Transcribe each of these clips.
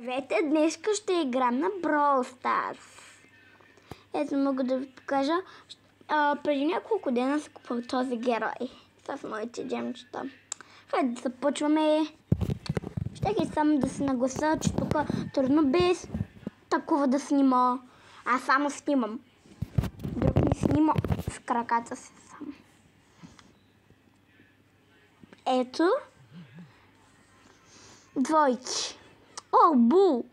Здравейте, днес ще играм на Brawl Stars. Ето мога да ви покажа. Преди няколко дена се купил този герой с моите джемчета. Хайде да започваме. Ще ги само да се нагласа, че тук трудно без такова да снима. Аз само снимам. Друг не снима с краката си сам. Ето. Двойки. О, бу!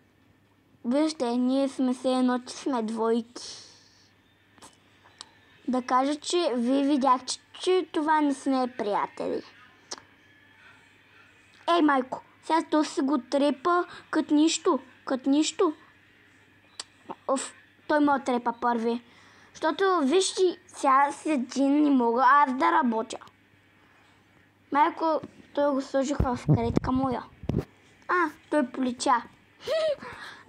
Вижте, ние сме се едно, че сме двойки. Да кажа, че вие видяхте, че това не сме приятели. Ей, майко, сега то си го трепа като нищо. Оф, той ме отрепа първи. Защото, вижте, сега с един не мога аз да работя. Майко, той го сложиха в каретка моя. Той полича.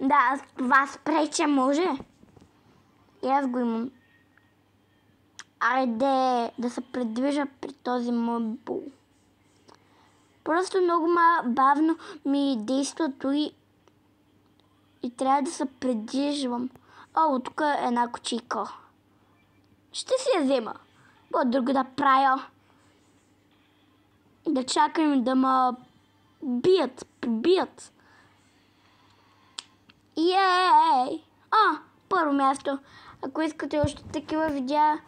Да, с това спрече може. И аз го имам. Айде да се придвижа при този мой бул. Просто много бавно ми действа той и трябва да се придвижвам. О, тук е една кучийка. Ще си я взема. Какво друго да правя? Да чакам да ме побият. Ей! Първо място. Ако искате още такива видеа,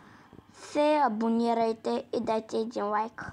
се абонирайте и дайте един лайк.